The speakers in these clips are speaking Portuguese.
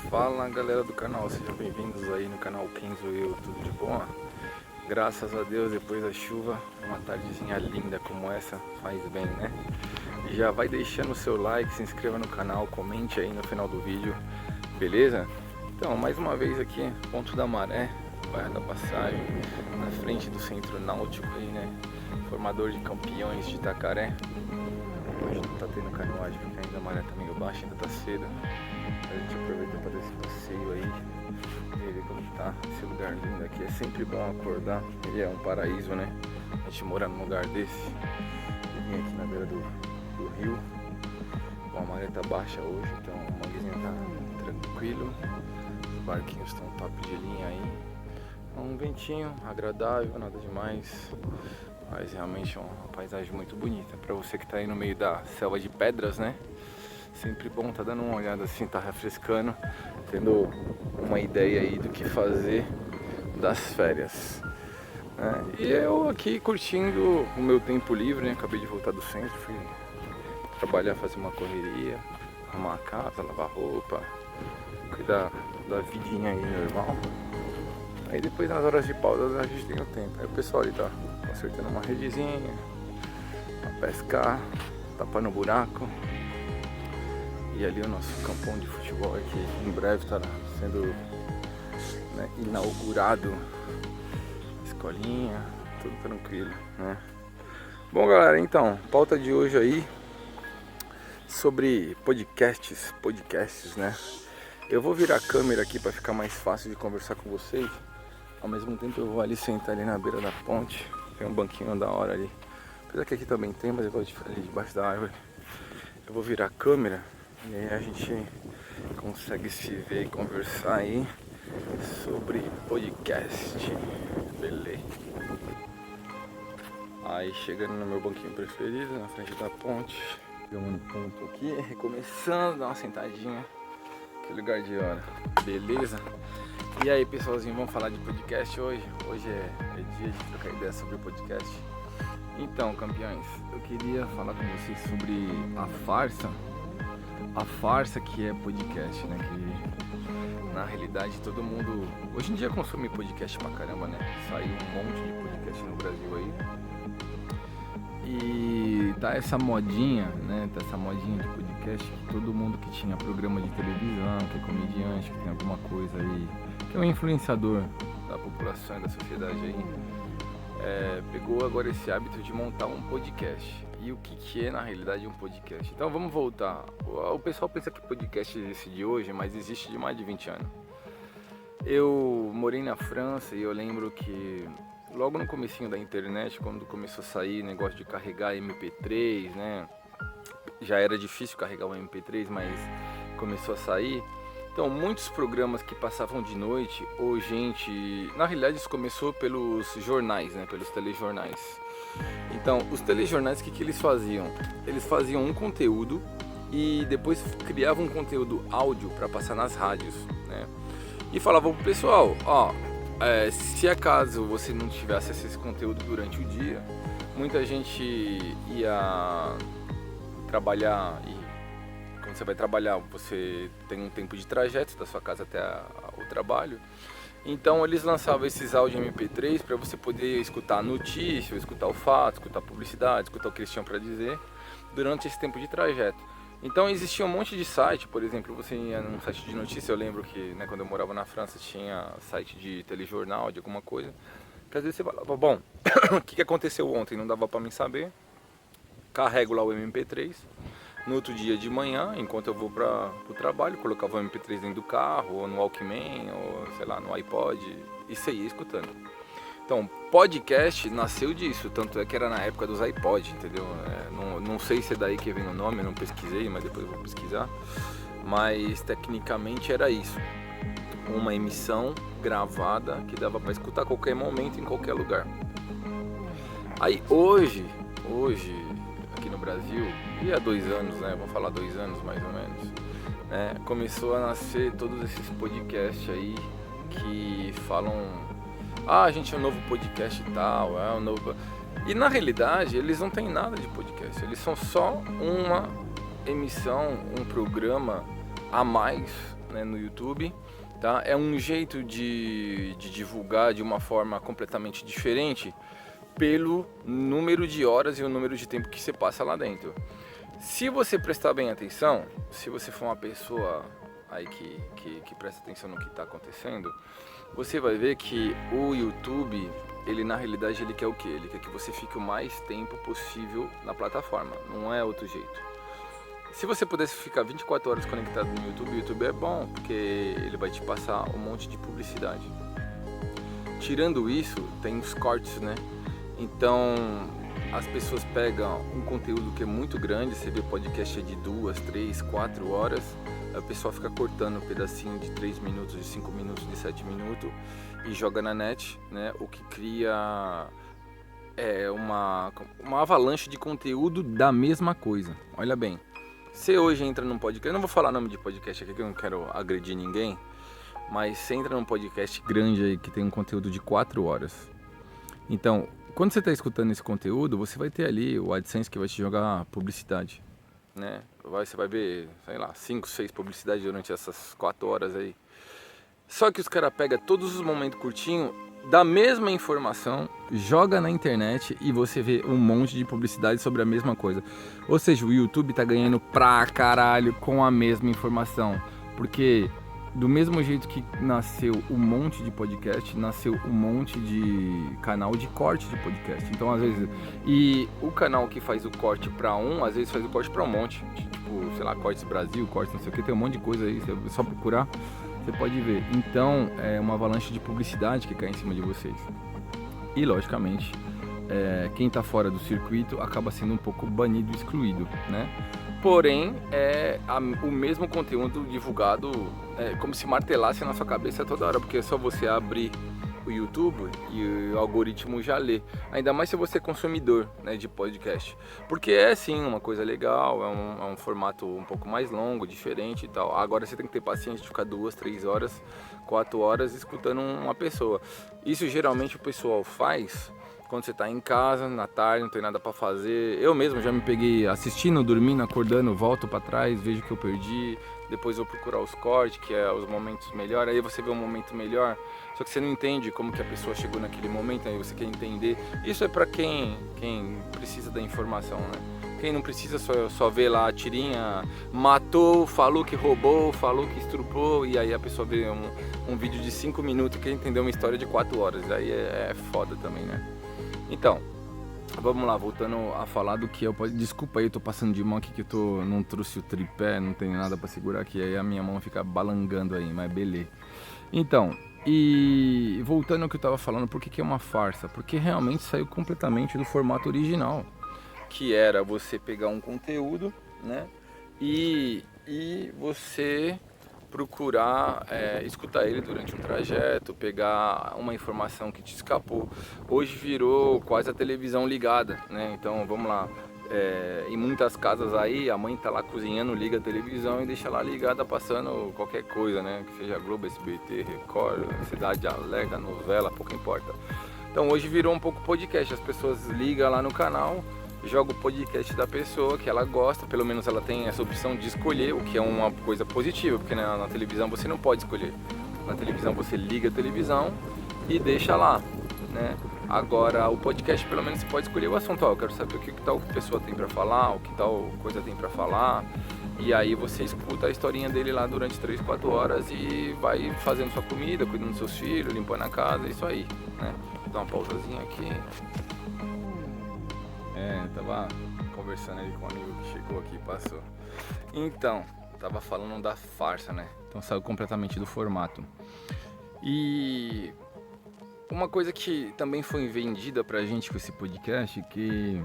Fala galera do canal, sejam bem-vindos aí no canal Kenzo Eu, tudo de bom? Graças a Deus, depois da chuva, uma tardezinha linda como essa faz bem, né? E já vai deixando o seu like, se inscreva no canal, comente aí no final do vídeo, beleza? Então, mais uma vez aqui, Ponto da Maré, Bairro da Passagem, na frente do Centro Náutico aí, né? Formador de campeões de Itacaré. Hoje não tá tendo canoagem porque ainda a maré tá meio baixa, ainda tá cedo. A gente aproveita para dar esse passeio aí e ver como tá esse lugar lindo aqui. É sempre bom acordar, ele é um paraíso, né? A gente morar num lugar desse. Eu vim aqui na beira do rio. Bom, a maré tá baixa hoje, então o manguezinho tá tranquilo. Os barquinhos estão top de linha aí. Um ventinho agradável, nada demais. Mas realmente é uma paisagem muito bonita. Para você que tá aí no meio da selva de pedras, né? Sempre bom tá dando uma olhada assim, tá refrescando, tendo uma ideia aí do que fazer das férias. E eu aqui curtindo o meu tempo livre, né? Acabei de voltar do centro, fui trabalhar, fazer uma correria, arrumar a casa, lavar roupa, cuidar da vidinha aí normal. Aí depois nas horas de pausa a gente tem o tempo. Aí o pessoal ali tá consertando uma redezinha, pra pescar, tapando o buraco. E ali o nosso campão de futebol aqui em breve estará sendo, né, inaugurado. Escolinha, tudo tranquilo, né? Bom galera, então, pauta de hoje aí sobre podcasts, né? Eu vou virar a câmera aqui para ficar mais fácil de conversar com vocês. Ao mesmo tempo eu vou ali sentar ali na beira da ponte. Tem um banquinho da hora ali. Apesar que aqui também tem, mas eu gosto de ficar ali debaixo da árvore. Eu vou virar a câmera e aí a gente consegue se ver e conversar aí sobre podcast. Beleza. Aí chegando no meu banquinho preferido, na frente da ponte. Chegamos no ponto aqui, começando, dar uma sentadinha. Que lugar de hora. Beleza? E aí pessoalzinho, vamos falar de podcast hoje? Hoje é dia de trocar ideia sobre o podcast. Então, campeões, eu queria falar com vocês sobre a farsa que é podcast, né? Que na realidade todo mundo hoje em dia consome podcast pra caramba, né? Saiu um monte de podcast no Brasil aí. E tá essa modinha, né? Tá essa modinha de podcast que todo mundo que tinha programa de televisão, que é comediante, que tem alguma coisa aí, que é um influenciador da população e da sociedade aí, pegou agora esse hábito de montar um podcast. E o que é na realidade um podcast? Então vamos voltar. O pessoal pensa que podcast existe de hoje, mas existe de mais de 20 anos. Eu morei na França e eu lembro que logo no comecinho da internet, quando começou a sair negócio de carregar MP3, né? Já era difícil carregar um MP3, mas começou a sair. Então, muitos programas que passavam de noite, ou gente... Na realidade, isso começou pelos jornais, né? Pelos telejornais. Então, os telejornais, o que eles faziam? Eles faziam um conteúdo e depois criavam um conteúdo áudio para passar nas rádios, né? E falavam pro pessoal, ó... se acaso você não tivesse esse conteúdo durante o dia, muita gente ia trabalhar e quando você vai trabalhar você tem um tempo de trajeto da sua casa até o trabalho. Então eles lançavam esses áudios MP3 para você poder escutar a notícia, escutar o fato, escutar a publicidade, escutar o que eles tinham para dizer durante esse tempo de trajeto. Então existia um monte de site, por exemplo, você ia num site de notícia, eu lembro que, né, quando eu morava na França tinha site de telejornal, de alguma coisa, que às vezes você falava, bom, o que aconteceu ontem, não dava pra mim saber, carrego lá o MP3, no outro dia de manhã, enquanto eu vou pro trabalho, colocava o MP3 dentro do carro, ou no Walkman, ou sei lá, no iPod, e você ia escutando. Então, podcast nasceu disso, tanto é que era na época dos iPod, entendeu? Não sei se é daí que vem o nome, eu não pesquisei, mas depois eu vou pesquisar. Mas tecnicamente era isso, uma emissão gravada que dava para escutar a qualquer momento, em qualquer lugar. Aí hoje, aqui no Brasil, e há 2 anos, né? Vamos falar 2 anos mais ou menos, né? Começou a nascer todos esses podcasts aí que falam... a gente é um novo podcast e tal, é um novo... E na realidade eles não têm nada de podcast, eles são só uma emissão, um programa a mais né, no YouTube, tá? É um jeito de divulgar de uma forma completamente diferente pelo número de horas e o número de tempo que você passa lá dentro. Se você prestar bem atenção, se você for uma pessoa aí que presta atenção no que está acontecendo, você vai ver que o YouTube, ele na realidade ele quer o quê? Ele quer que você fique o mais tempo possível na plataforma, não é outro jeito. Se você pudesse ficar 24 horas conectado no YouTube, o YouTube é bom, porque ele vai te passar um monte de publicidade. Tirando isso, tem os cortes, né? Então, as pessoas pegam um conteúdo que é muito grande, você vê podcast de 2, 3, 4 horas, a pessoa fica cortando um pedacinho de 3 minutos, de 5 minutos, de 7 minutos e joga na net, né? O que cria uma avalanche de conteúdo da mesma coisa. Olha bem, você hoje entra num podcast, eu não vou falar nome de podcast aqui que eu não quero agredir ninguém, mas você entra num podcast grande aí que tem um conteúdo de 4 horas. Então, quando você está escutando esse conteúdo, você vai ter ali o AdSense que vai te jogar publicidade, né? Você vai ver, sei lá, 5, 6 publicidades durante essas 4 horas aí. Só que os caras pegam todos os momentos curtinhos da mesma informação, joga na internet e você vê um monte de publicidade sobre a mesma coisa. Ou seja, o YouTube tá ganhando pra caralho com a mesma informação. Porque do mesmo jeito que nasceu um monte de podcast, nasceu um monte de canal de corte de podcast. Então, às vezes... E o canal que faz o corte pra um, às vezes faz o corte pra um monte. Tipo, sei lá, Cortes Brasil, Cortes não sei o que, tem um monte de coisa aí, é só procurar. Você pode ver. Então, é uma avalanche de publicidade que cai em cima de vocês. E, logicamente, quem está fora do circuito acaba sendo um pouco banido, excluído, né? Porém, o mesmo conteúdo divulgado, como se martelasse na sua cabeça toda hora, porque é só você abrir o YouTube e o algoritmo já lê. Ainda mais se você é consumidor, né, de podcast. Porque é sim uma coisa legal, é um formato um pouco mais longo, diferente e tal. Agora você tem que ter paciência de ficar 2, 3 horas, 4 horas escutando uma pessoa. Isso geralmente o pessoal faz quando você está em casa, na tarde, não tem nada para fazer. Eu mesmo já me peguei assistindo, dormindo, acordando, volto para trás, vejo o que eu perdi, depois vou procurar os cortes, que é os momentos melhores, aí você vê um momento melhor, só que você não entende como que a pessoa chegou naquele momento, aí você quer entender. Isso é para quem precisa da informação, né? Quem não precisa só vê lá a tirinha, matou, falou que roubou, falou que estrupou, e aí a pessoa vê um vídeo de 5 minutos e quer entender uma história de 4 horas, aí é foda também, né? Então, vamos lá, voltando a falar do que eu... Desculpa aí, eu tô passando de mão aqui que eu não trouxe o tripé, não tem nada pra segurar aqui, aí a minha mão fica balangando aí, mas beleza. Então, e voltando ao que eu tava falando, por que é uma farsa? Porque realmente saiu completamente do formato original, que era você pegar um conteúdo, né, e você procurar escutar ele durante um trajeto, pegar uma informação que te escapou. Hoje virou quase a televisão ligada, né? Então vamos lá, em muitas casas aí a mãe tá lá cozinhando, liga a televisão e deixa lá ligada passando qualquer coisa, né? Que seja Globo, SBT, Record, Cidade Alerta, novela, pouco importa. Então hoje virou um pouco podcast, as pessoas ligam lá no canal, joga o podcast da pessoa que ela gosta, pelo menos ela tem essa opção de escolher, o que é uma coisa positiva, porque na televisão você não pode escolher. Na televisão você liga a televisão e deixa lá, né? Agora o podcast pelo menos você pode escolher o assunto, eu quero saber o que tal pessoa tem pra falar, o que tal coisa tem pra falar, e aí você escuta a historinha dele lá durante 3, 4 horas e vai fazendo sua comida, cuidando dos seus filhos, limpando a casa, isso aí, né? Vou dar uma pausazinha aqui. Tava conversando aí com um amigo que chegou aqui e passou. Então, tava falando da farsa, né? Então saiu completamente do formato. E uma coisa que também foi vendida pra gente com esse podcast, que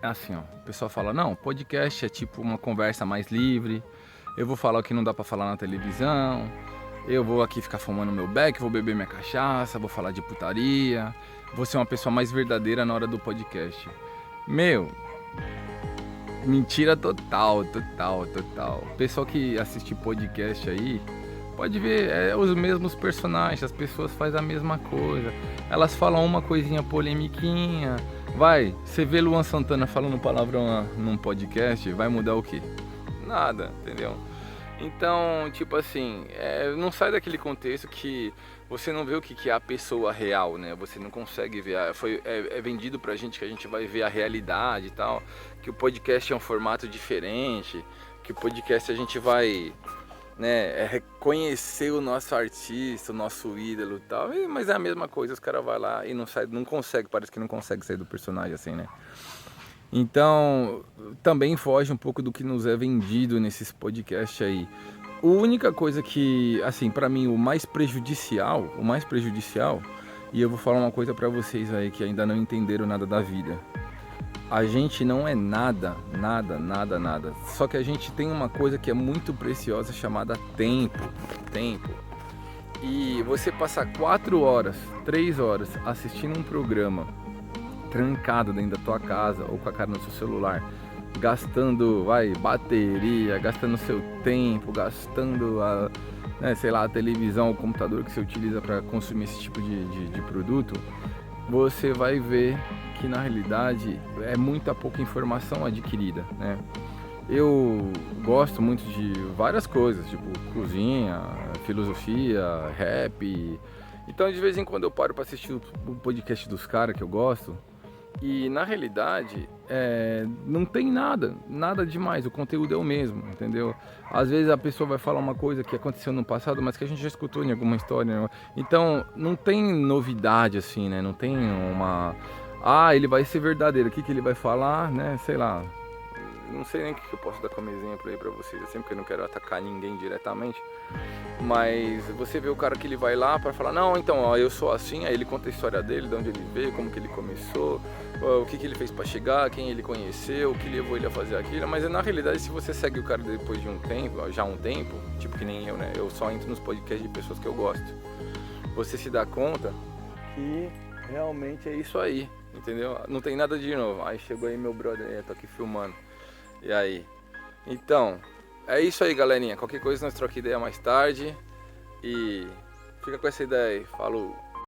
é assim, ó, o pessoal fala, não, podcast é tipo uma conversa mais livre, eu vou falar o que não dá pra falar na televisão, eu vou aqui ficar fumando meu beck, vou beber minha cachaça, vou falar de putaria, vou ser uma pessoa mais verdadeira na hora do podcast. Meu, mentira total. O pessoal que assiste podcast aí, pode ver, os mesmos personagens, as pessoas fazem a mesma coisa. Elas falam uma coisinha polemiquinha. Você vê Luan Santana falando palavrão num podcast, vai mudar o quê? Nada, entendeu? Então, tipo assim, não sai daquele contexto que você não vê o que que é a pessoa real, né? Você não consegue ver. É vendido pra gente que a gente vai ver a realidade e tal, que o podcast é um formato diferente, que o podcast a gente vai, né, reconhecer o nosso artista, o nosso ídolo e tal, mas é a mesma coisa, os caras vão lá e não sai, não consegue, parece que não consegue sair do personagem assim, né? Então, também foge um pouco do que nos é vendido nesses podcasts aí. A única coisa que, assim, pra mim, o mais prejudicial, e eu vou falar uma coisa pra vocês aí que ainda não entenderam nada da vida. A gente não é nada, nada, nada, nada. Só que a gente tem uma coisa que é muito preciosa chamada tempo. Tempo. E você passar 4 horas, 3 horas assistindo um programa trancado dentro da tua casa ou com a cara no seu celular, gastando, bateria, gastando seu tempo, gastando sei lá, a televisão, o computador que você utiliza para consumir esse tipo de produto, você vai ver que na realidade é muita pouca informação adquirida, né? Eu gosto muito de várias coisas, tipo cozinha, filosofia, rap. Então de vez em quando eu paro para assistir o podcast dos caras que eu gosto. E na realidade, não tem nada, nada demais, o conteúdo é o mesmo, entendeu? Às vezes a pessoa vai falar uma coisa que aconteceu no passado, mas que a gente já escutou em alguma história, né? Então não tem novidade assim, né? Não tem uma. Ah, ele vai ser verdadeiro, o que que ele vai falar, né? Sei lá. Não sei nem o que eu posso dar como exemplo aí pra vocês, assim, porque eu não quero atacar ninguém diretamente. Mas você vê o cara que ele vai lá para falar, não, então, ó, eu sou assim, aí ele conta a história dele, de onde ele veio, como que ele começou, o que que ele fez para chegar, quem ele conheceu, o que levou ele a fazer aquilo, mas na realidade se você segue o cara depois de um tempo, já há um tempo, tipo que nem eu, né, eu só entro nos podcasts de pessoas que eu gosto, você se dá conta que realmente é isso aí, entendeu? Não tem nada de novo, aí chegou aí meu brother, tô aqui filmando, e aí? Então, é isso aí, galerinha. Qualquer coisa nós trocamos ideia mais tarde. E fica com essa ideia aí. Falou!